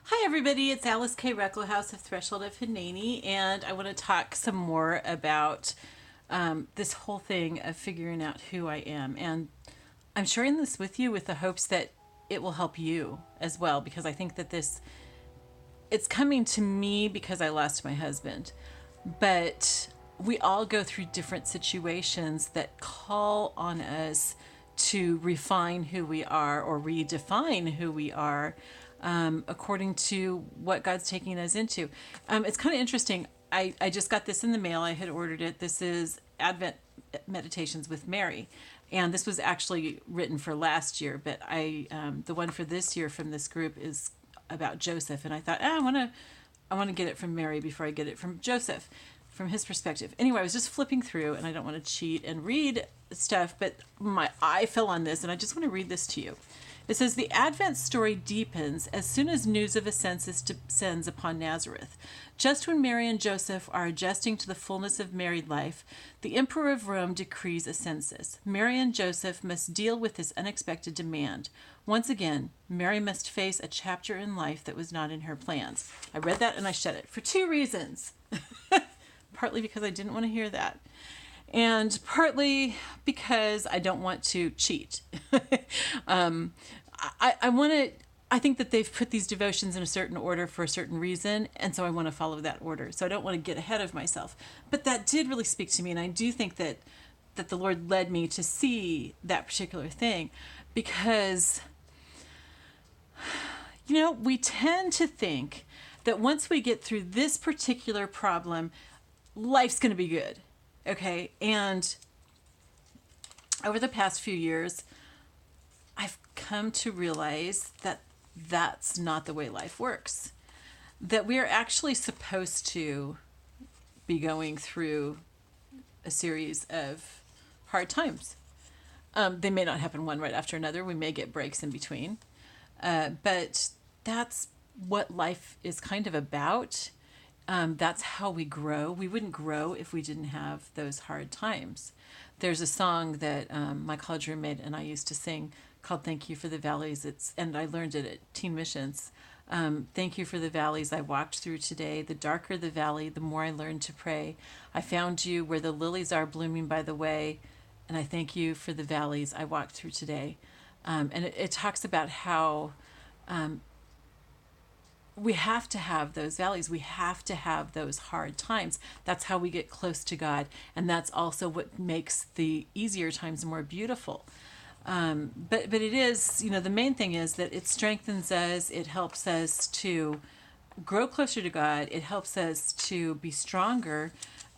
Hi everybody, it's Alyce-Kay Ruckelshaus of Threshold of Hineni, and I want to talk some more about this whole thing of figuring out who I am. And I'm sharing this with you with the hopes that it will help you as well, because I think that it's coming to me because I lost my husband. But we all go through different situations that call on us to refine who we are or redefine who we are according to what God's taking us into. It's kind of interesting. I just got this in the mail. I had ordered it. This is Advent Meditations with Mary. And this was actually written for last year, but the one for this year from this group is about Joseph. And I thought, I want to get it from Mary before I get it from Joseph, from his perspective. Anyway, I was just flipping through, and I don't want to cheat and read stuff, but my eye fell on this, and I just want to read this to you. It says, the Advent story deepens as soon as news of a census descends upon Nazareth. Just when Mary and Joseph are adjusting to the fullness of married life, the Emperor of Rome decrees a census. Mary and Joseph must deal with this unexpected demand. Once again, Mary must face a chapter in life that was not in her plans. I read that and I shut it for two reasons. Partly because I didn't want to hear that, and partly because I don't want to cheat. I want to. I think that they've put these devotions in a certain order for a certain reason, and so I want to follow that order. So I don't want to get ahead of myself. But that did really speak to me, and I do think that the Lord led me to see that particular thing, because we tend to think that once we get through this particular problem, life's going to be good. Okay. And over the past few years, I've come to realize that that's not the way life works. That we are actually supposed to be going through a series of hard times. They may not happen one right after another. We may get breaks in between. But that's what life is kind of about. That's how we grow. We wouldn't grow if we didn't have those hard times. There's a song that my college roommate and I used to sing called "Thank You for the Valleys." And I learned it at Teen Missions. Thank you for the valleys I walked through today. The darker the valley, the more I learned to pray. I found you where the lilies are blooming by the way, and I thank you for the valleys I walked through today. And it talks about how we have to have those valleys. We have to have those hard times. That's how we get close to God. And that's also what makes the easier times more beautiful. But it is, the main thing is that it strengthens us. It helps us to grow closer to God. It helps us to be stronger.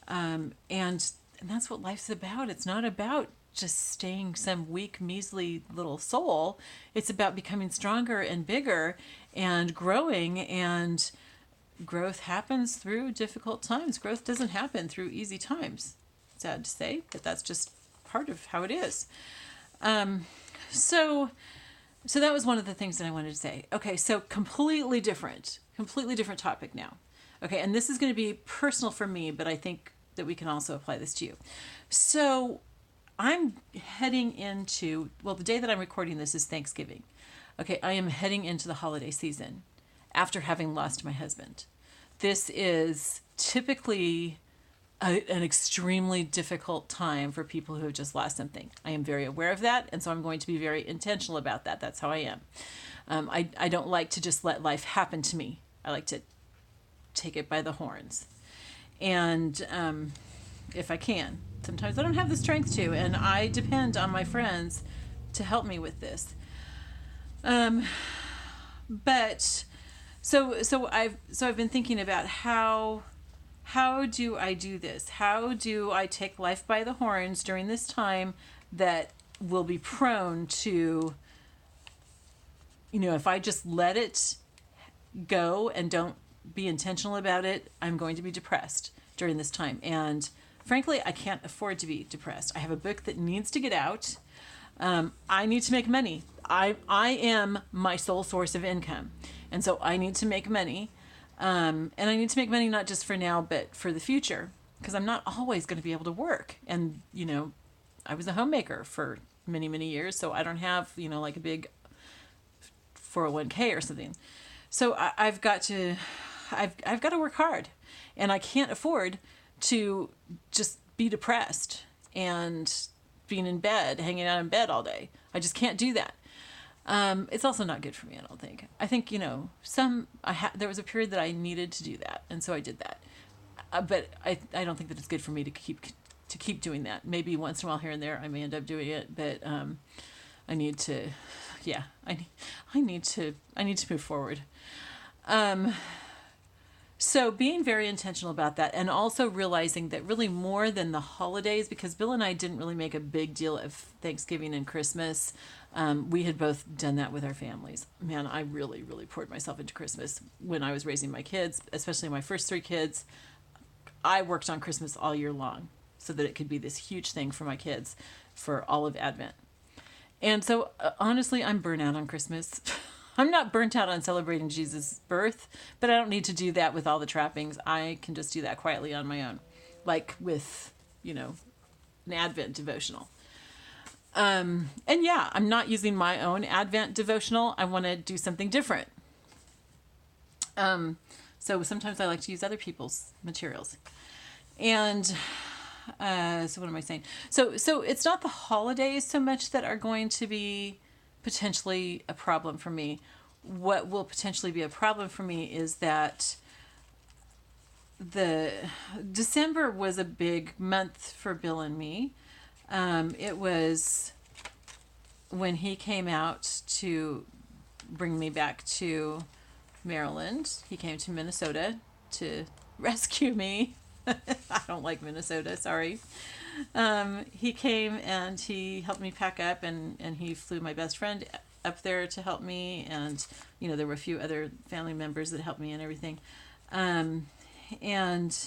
And that's what life's about. It's not about just staying some weak, measly little soul. It's about becoming stronger and bigger and growing, and growth happens through difficult times. Growth doesn't happen through easy times. Sad to say, but that's just part of how it is. So that was one of the things that I wanted to say. Okay, so completely different topic now. Okay, and this is going to be personal for me, but I think that we can also apply this to you. So I'm heading into, the day that I'm recording this is Thanksgiving. Okay, I am heading into the holiday season after having lost my husband. This is typically an extremely difficult time for people who have just lost something. I am very aware of that, and so I'm going to be very intentional about that. That's how I am. I don't like to just let life happen to me. I like to take it by the horns. And if I can. Sometimes I don't have the strength to, and I depend on my friends to help me with this. But so I've been thinking about how do I do this? How do I take life by the horns during this time that will be prone to, if I just let it go and don't be intentional about it, I'm going to be depressed during this time. And frankly, I can't afford to be depressed. I have a book that needs to get out. I need to make money. I am my sole source of income. And so I need to make money. And I need to make money not just for now, but for the future. Because I'm not always going to be able to work. And, I was a homemaker for many, many years. So I don't have, like a big 401k or something. So I've got to work hard, and I can't afford to just be depressed and being in bed, hanging out in bed all day. I just can't do that. It's also not good for me, I don't think. I think, there was a period that I needed to do that, and so I did that. But I don't think that it's good for me to keep doing that. Maybe once in a while here and there I may end up doing it, but I need to, yeah, I need to move forward. So being very intentional about that, and also realizing that really more than the holidays, because Bill and I didn't really make a big deal of Thanksgiving and Christmas. We had both done that with our families. Man, I really, really poured myself into Christmas when I was raising my kids, especially my first three kids. I worked on Christmas all year long so that it could be this huge thing for my kids for all of Advent. And so, honestly, I'm burnt out on Christmas. I'm not burnt out on celebrating Jesus' birth, but I don't need to do that with all the trappings. I can just do that quietly on my own, like with, an Advent devotional. And yeah, I'm not using my own Advent devotional. I want to do something different. So sometimes I like to use other people's materials. And so what am I saying? So it's not the holidays so much that are going to be potentially a problem for me. What will potentially be a problem for me is that the December was a big month for Bill and me. It was when he came out to bring me back to Maryland. He came to Minnesota to rescue me. I don't like Minnesota, sorry. He came and he helped me pack up, and he flew my best friend up there to help me, and there were a few other family members that helped me and everything. And then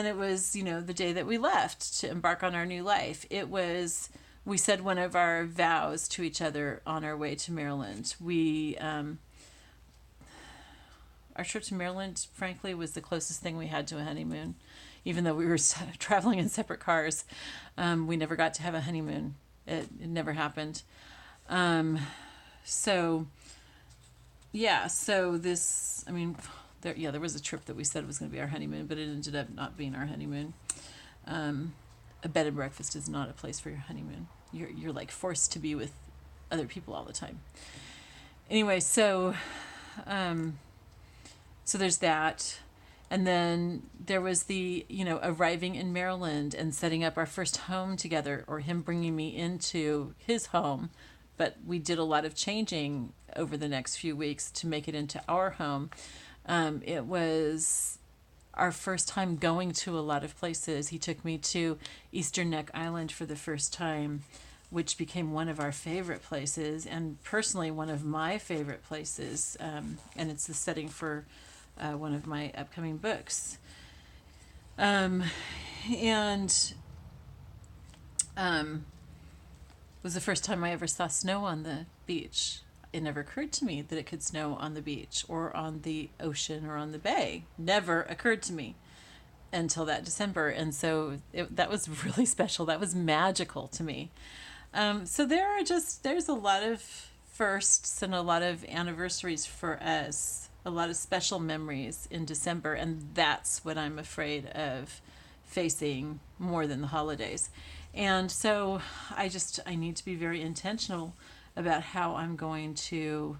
it was, the day that we left to embark on our new life. We said one of our vows to each other on our way to Maryland. Our trip to Maryland, frankly, was the closest thing we had to a honeymoon. Even though we were traveling in separate cars, we never got to have a honeymoon. It never happened. So this, there was a trip that we said was going to be our honeymoon, but it ended up not being our honeymoon. A bed and breakfast is not a place for your honeymoon. You're like forced to be with other people all the time. Anyway, so there's that. And then there was the, arriving in Maryland and setting up our first home together, or him bringing me into his home. But we did a lot of changing over the next few weeks to make it into our home. It was our first time going to a lot of places. He took me to Eastern Neck Island for the first time, which became one of our favorite places, and personally one of my favorite places. And it's the setting for one of my upcoming books. Was the first time I ever saw snow on the beach. It never occurred to me that it could snow on the beach or on the ocean or on the bay. Never occurred to me until that December. And so that was really special. That was magical to me. So there's a lot of firsts and a lot of anniversaries for us, a lot of special memories in December. And that's what I'm afraid of facing more than the holidays. And so I need to be very intentional about how I'm going to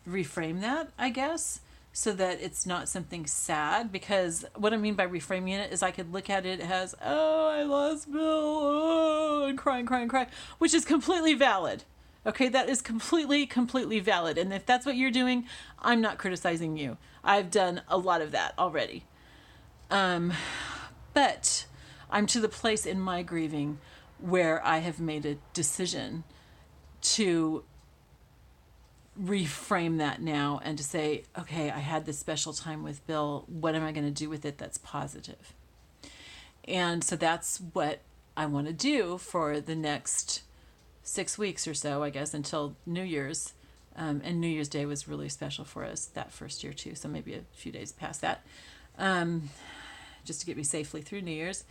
reframe that, I guess, so that it's not something sad. Because what I mean by reframing it is I could look at it as, oh, I lost Bill, oh, and crying, which is completely valid. Okay, that is completely valid. And if that's what you're doing, I'm not criticizing you. I've done a lot of that already. But I'm to the place in my grieving where I have made a decision to reframe that now and to say, okay, I had this special time with Bill. What am I going to do with it that's positive? And so that's what I want to do for the next 6 weeks or so, I guess, until New Year's. And New Year's Day was really special for us that first year too. So maybe a few days past that. Just to get me safely through New Year's.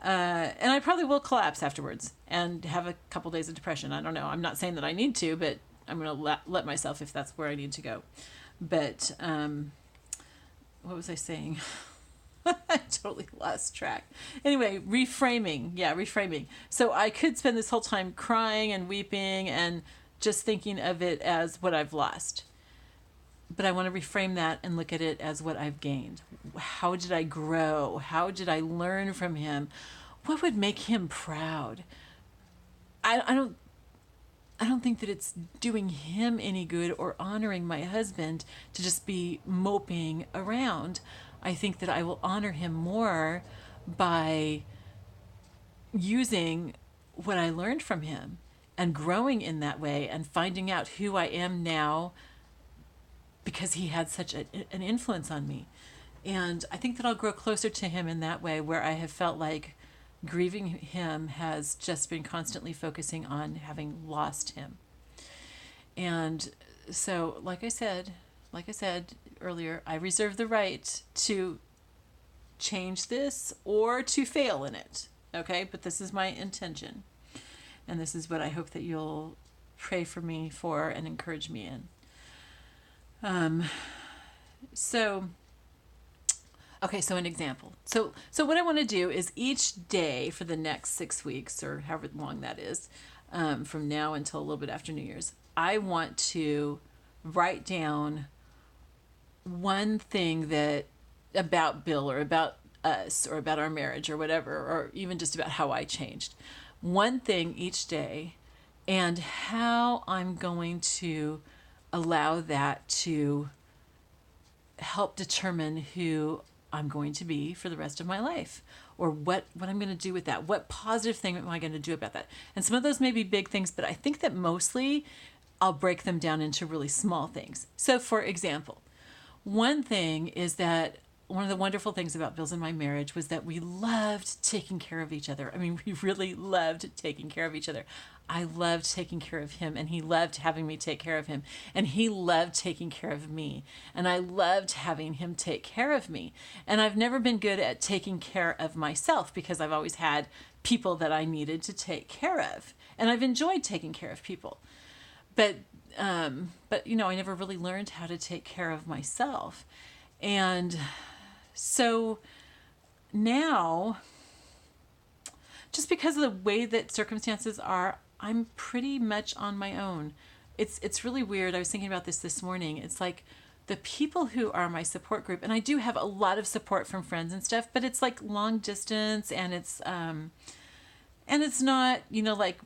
And I probably will collapse afterwards and have a couple days of depression. I don't know. I'm not saying that I need to, but I'm going to let myself if that's where I need to go. But what was I saying? I totally lost track. Anyway, reframing. Yeah, reframing. So I could spend this whole time crying and weeping and just thinking of it as what I've lost. But I want to reframe that and look at it as what I've gained. How did I grow? How did I learn from him? What would make him proud? I don't think that it's doing him any good or honoring my husband to just be moping around. I think that I will honor him more by using what I learned from him and growing in that way and finding out who I am now because he had such an influence on me. And I think that I'll grow closer to him in that way, where I have felt like grieving him has just been constantly focusing on having lost him. And so, like I said earlier, I reserve the right to change this or to fail in it. Okay? But this is my intention. And this is what I hope that you'll pray for me for and encourage me in. So an example. So what I want to do is each day for the next 6 weeks, or however long that is, from now until a little bit after New Year's, I want to write down one thing that about Bill or about us or about our marriage or whatever, or even just about how I changed. One thing each day, and how I'm going to allow that to help determine who I'm going to be for the rest of my life, or what I'm going to do with that. What positive thing am I going to do about that? And some of those may be big things, but I think that mostly I'll break them down into really small things. So for example, one thing is that one of the wonderful things about Bill's and my marriage was that we loved taking care of each other. I mean, we really loved taking care of each other. I loved taking care of him, and he loved having me take care of him, and he loved taking care of me, and I loved having him take care of me. And I've never been good at taking care of myself because I've always had people that I needed to take care of, and I've enjoyed taking care of people. But you know, I never really learned how to take care of myself. And so now, just because of the way that circumstances are, I'm pretty much on my own. It's really weird. I was thinking about this morning. It's like the people who are my support group, and I do have a lot of support from friends and stuff, but it's like long distance, and it's not, you know, like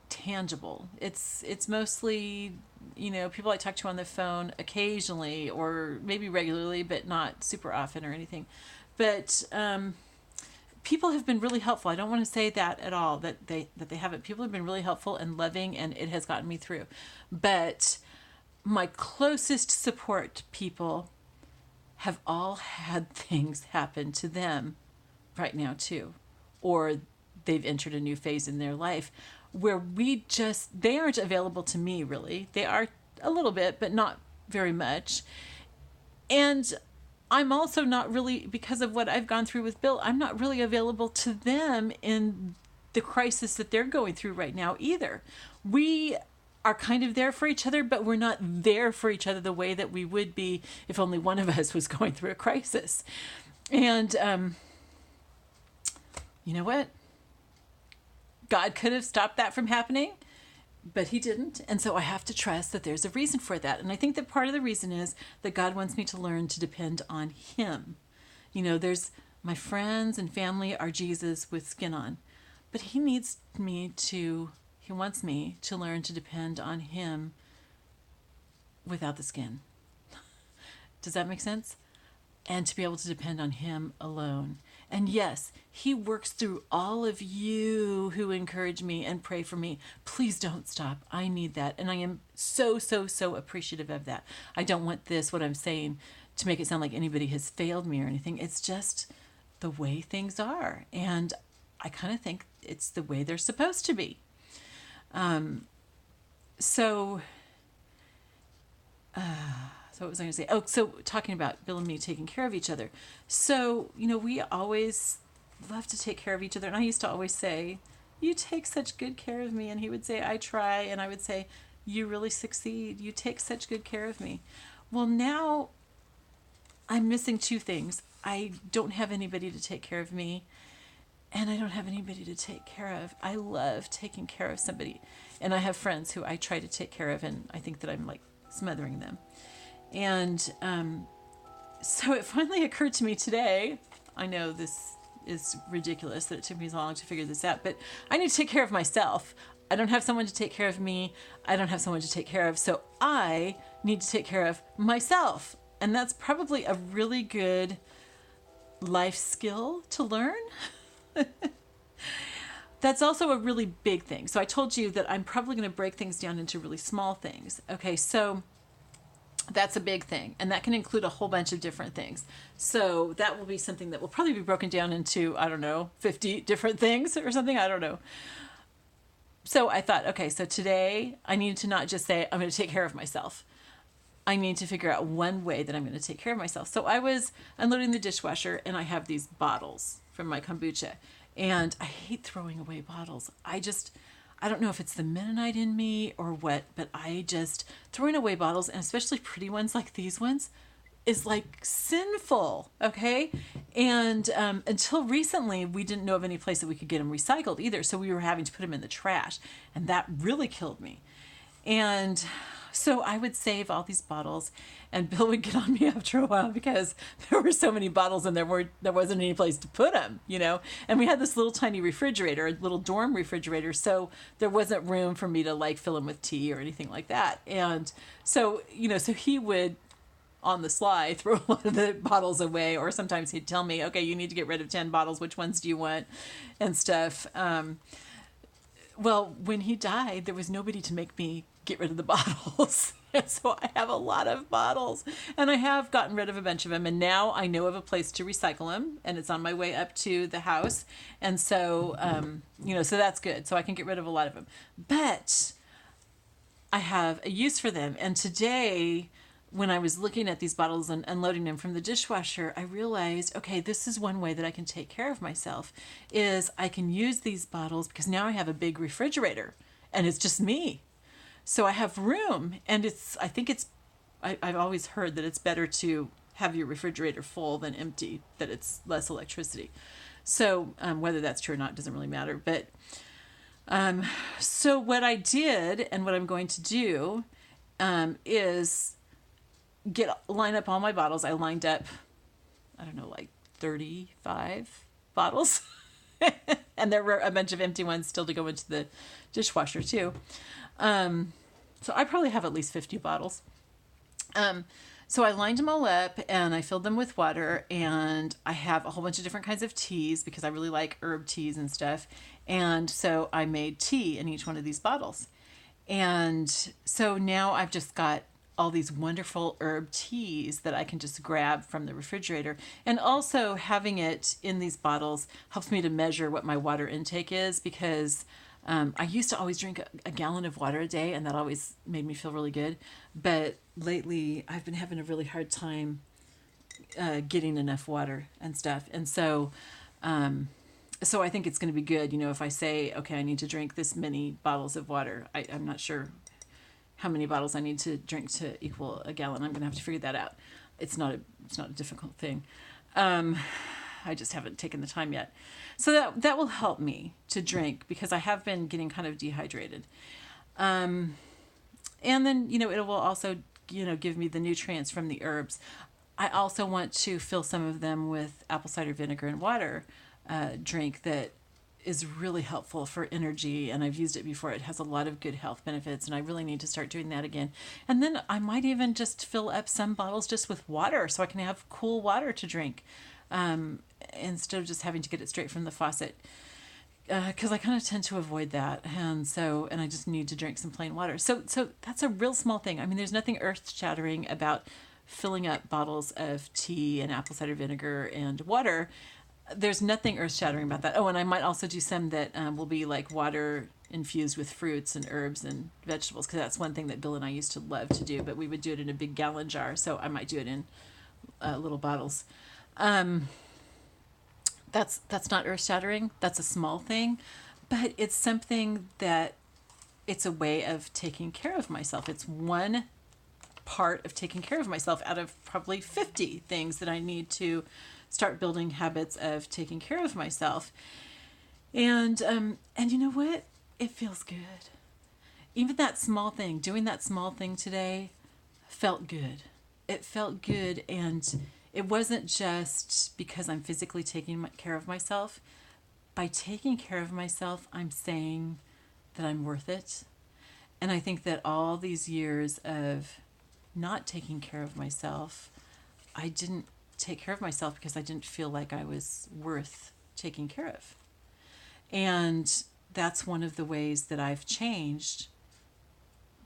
tangible. It's mostly, you know, people I talk to on the phone occasionally or maybe regularly, but not super often or anything. But people have been really helpful. I don't want to say that at all, that they haven't. People have been really helpful and loving, and it has gotten me through. But my closest support people have all had things happen to them right now too, or they've entered a new phase in their life where they aren't available to me, really. They are a little bit, but not very much. And I'm also not really, because of what I've gone through with Bill, I'm not really available to them in the crisis that they're going through right now either. We are kind of there for each other, but we're not there for each other the way that we would be if only one of us was going through a crisis. And you know what? God could have stopped that from happening, but he didn't. And so I have to trust that there's a reason for that. And I think that part of the reason is that God wants me to learn to depend on him. You know, my friends and family are Jesus with skin on, but he wants me to learn to depend on him without the skin. Does that make sense? And to be able to depend on him alone. And yes, he works through all of you who encourage me and pray for me. Please don't stop. I need that. And I am so, so, so appreciative of that. I don't want what I'm saying, to make it sound like anybody has failed me or anything. It's just the way things are. And I kind of think it's the way they're supposed to be. So what was I going to say? So talking about Bill and me taking care of each other. So, you know, we always love to take care of each other. And I used to always say, "You take such good care of me." And he would say, "I try." And I would say, "You really succeed. You take such good care of me." Well, now I'm missing two things. I don't have anybody to take care of me, and I don't have anybody to take care of. I love taking care of somebody. And I have friends who I try to take care of, and I think that I'm like smothering them. And so it finally occurred to me today. I know this is ridiculous that it took me so long to figure this out, but I need to take care of myself. I don't have someone to take care of me. I don't have someone to take care of. So I need to take care of myself. And that's probably a really good life skill to learn. That's also a really big thing. So I told you that I'm probably going to break things down into really small things. Okay, so that's a big thing. And that can include a whole bunch of different things. So that will be something that will probably be broken down into, I don't know, 50 different things or something. I don't know. So I thought, okay, so today I need to not just say, I'm going to take care of myself. I need to figure out one way that I'm going to take care of myself. So I was unloading the dishwasher, and I have these bottles from my kombucha. And I hate throwing away bottles. I don't know if it's the Mennonite in me or what, but throwing away bottles, and especially pretty ones like these ones, is like sinful, okay? And until recently, we didn't know of any place that we could get them recycled either. So we were having to put them in the trash. And that really killed me. And so I would save all these bottles, and Bill would get on me after a while because there were so many bottles and there wasn't any place to put them, And we had this little tiny refrigerator, a little dorm refrigerator, so there wasn't room for me to like fill them with tea or anything like that. And so, so he would on the sly throw a lot of the bottles away, or sometimes he'd tell me, okay, you need to get rid of 10 bottles. Which ones do you want? And stuff. Well, when he died, there was nobody to make me get rid of the bottles. And so I have a lot of bottles, and I have gotten rid of a bunch of them. And now I know of a place to recycle them, and it's on my way up to the house. And so, so that's good. So I can get rid of a lot of them, but I have a use for them. And today, when I was looking at these bottles and unloading them from the dishwasher, I realized, okay, this is one way that I can take care of myself, is I can use these bottles because now I have a big refrigerator and it's just me. So I have room, and I've always heard that it's better to have your refrigerator full than empty, that it's less electricity. So whether that's true or not doesn't really matter. But so what I did, and what I'm going to do, is line up all my bottles. I lined up, I don't know, like 35 bottles. And there were a bunch of empty ones still to go into the dishwasher too. So I probably have at least 50 bottles. So I lined them all up, and I filled them with water, and I have a whole bunch of different kinds of teas because I really like herb teas and stuff. And so I made tea in each one of these bottles. And so now I've just got all these wonderful herb teas that I can just grab from the refrigerator. And also having it in these bottles helps me to measure what my water intake is, because I used to always drink a gallon of water a day, and that always made me feel really good. But lately I've been having a really hard time getting enough water and stuff. And so I think it's going to be good, if I say, okay, I need to drink this many bottles of water. I'm not sure how many bottles I need to drink to equal a gallon. I'm going to have to figure that out. It's not a difficult thing. I just haven't taken the time yet. So that will help me to drink, because I have been getting kind of dehydrated. And then, it will also, give me the nutrients from the herbs. I also want to fill some of them with apple cider vinegar and water drink that is really helpful for energy, and I've used it before. It has a lot of good health benefits, and I really need to start doing that again. And then I might even just fill up some bottles just with water, so I can have cool water to drink, instead of just having to get it straight from the faucet, because I kind of tend to avoid that, and I just need to drink some plain water. So that's a real small thing. I mean, there's nothing earth-shattering about filling up bottles of tea and apple cider vinegar and water. There's nothing earth-shattering about that. Oh, and I might also do some that will be like water infused with fruits and herbs and vegetables, because that's one thing that Bill and I used to love to do, but we would do it in a big gallon jar, so I might do it in little bottles. That's not earth-shattering. That's a small thing, but it's something that it's a way of taking care of myself. It's one part of taking care of myself out of probably 50 things that I need to start building habits of taking care of myself. And you know what? It feels good. Even that small thing, doing that small thing today felt good. It felt good, and it wasn't just because I'm physically taking care of myself. By taking care of myself, I'm saying that I'm worth it. And I think that all these years of not taking care of myself, I didn't take care of myself because I didn't feel like I was worth taking care of. And that's one of the ways that I've changed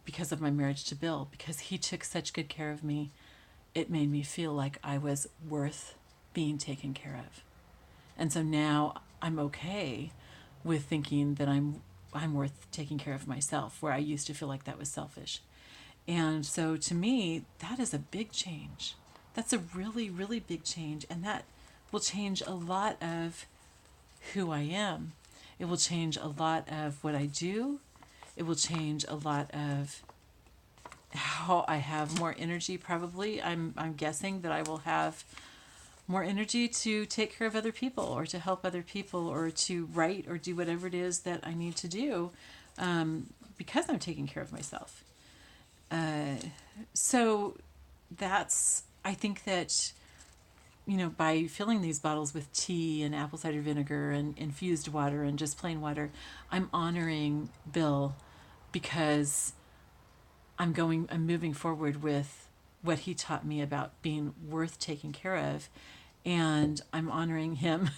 because of my marriage to Bill, because he took such good care of me. It made me feel like I was worth being taken care of. And so now I'm okay with thinking that I'm worth taking care of myself, where I used to feel like that was selfish. And so to me, that is a big change. That's a really, really big change. And that will change a lot of who I am. It will change a lot of what I do. It will change a lot of how I have more energy, probably. I'm guessing that I will have more energy to take care of other people or to help other people or to write or do whatever it is that I need to do, because I'm taking care of myself. So I think that, by filling these bottles with tea and apple cider vinegar and infused water and just plain water, I'm honoring Bill because I'm moving forward with what he taught me about being worth taking care of. And I'm honoring him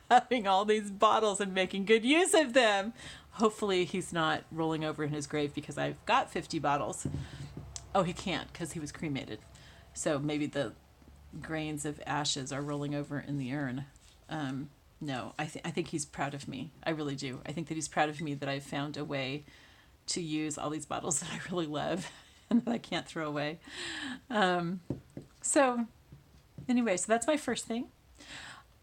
having all these bottles and making good use of them. Hopefully he's not rolling over in his grave because I've got 50 bottles. Oh, he can't because he was cremated. So maybe the grains of ashes are rolling over in the urn. No, I think he's proud of me. I really do. I think that he's proud of me that I've found a way to use all these bottles that I really love and that I can't throw away. So anyway, so that's my first thing.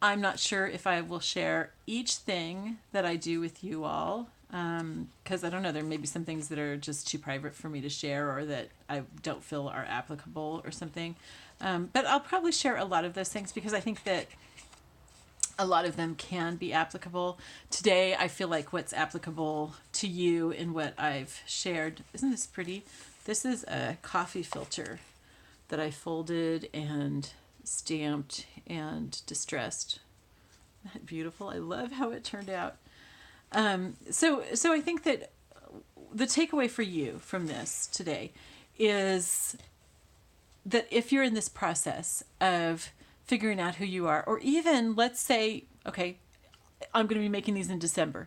I'm not sure if I will share each thing that I do with you all, because I don't know, there may be some things that are just too private for me to share or that I don't feel are applicable or something. But I'll probably share a lot of those things because I think that a lot of them can be applicable. Today, I feel like what's applicable to you in what I've shared, isn't this pretty? This is a coffee filter that I folded and stamped and distressed. Isn't that beautiful? I love how it turned out. So I think that the takeaway for you from this today is that if you're in this process of figuring out who you are, or even let's say, okay, I'm going to be making these in December.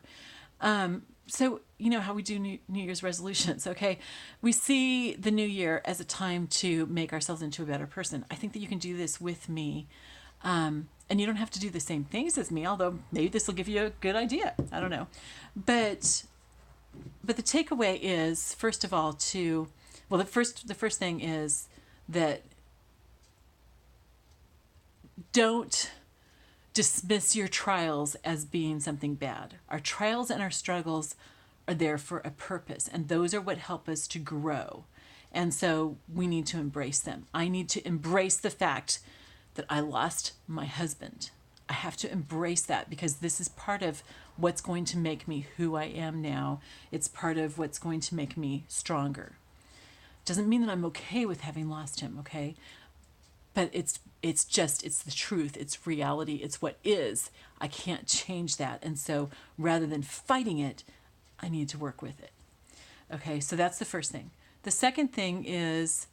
So you know how we do New Year's resolutions, okay? We see the new year as a time to make ourselves into a better person. I think that you can do this with me. And you don't have to do the same things as me, although maybe this will give you a good idea. I don't know. But the takeaway is, first of all, the first thing is that don't dismiss your trials as being something bad. Our trials and our struggles are there for a purpose, and those are what help us to grow. And so we need to embrace them. I need to embrace the fact that I lost my husband. I have to embrace that because this is part of what's going to make me who I am now. It's part of what's going to make me stronger. Doesn't mean that I'm okay with having lost him, okay? But it's the truth, it's reality, it's what is. I can't change that. And so rather than fighting it, I need to work with it. Okay, so that's the first thing. The second thing is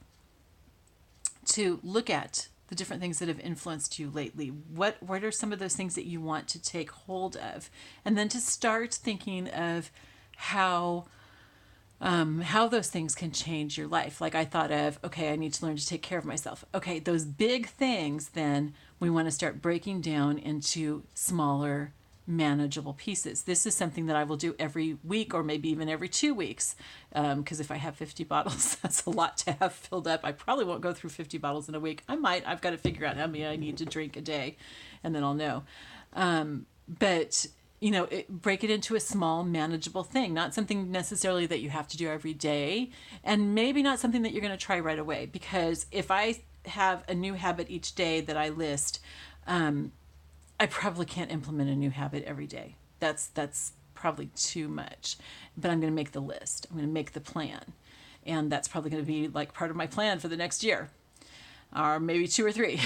to look at the different things that have influenced you lately. What are some of those things that you want to take hold of? And then to start thinking of how those things can change your life. Like I thought of, okay, I need to learn to take care of myself. Okay, those big things, then we want to start breaking down into smaller, manageable pieces. This is something that I will do every week or maybe even every 2 weeks. Because if I have 50 bottles, that's a lot to have filled up. I probably won't go through 50 bottles in a week. I might. I've got to figure out how many I need to drink a day, and then I'll know. But break it into a small manageable thing, not something necessarily that you have to do every day, and maybe not something that you're going to try right away, because if I have a new habit each day that I list, I probably can't implement a new habit every day. That's probably too much. But I'm going to make the list. I'm going to make the plan. And that's probably going to be like part of my plan for the next year, or maybe 2 or 3.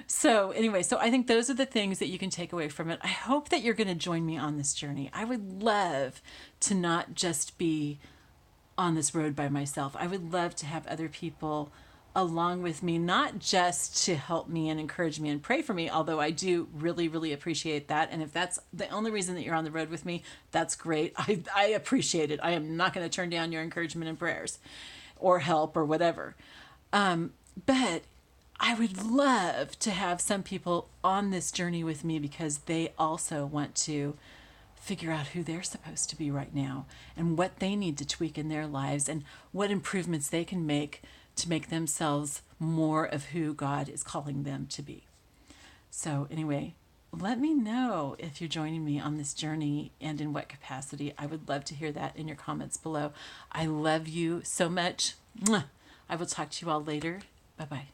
So anyway, so I think those are the things that you can take away from it. I hope that you're going to join me on this journey. I would love to not just be on this road by myself. I would love to have other people along with me, not just to help me and encourage me and pray for me, although I do really, really appreciate that. And if that's the only reason that you're on the road with me, that's great. I appreciate it. I am not going to turn down your encouragement and prayers or help or whatever. But I would love to have some people on this journey with me, because they also want to figure out who they're supposed to be right now and what they need to tweak in their lives and what improvements they can make to make themselves more of who God is calling them to be. So anyway, let me know if you're joining me on this journey and in what capacity. I would love to hear that in your comments below. I love you so much. Mwah. I will talk to you all later. Bye-bye.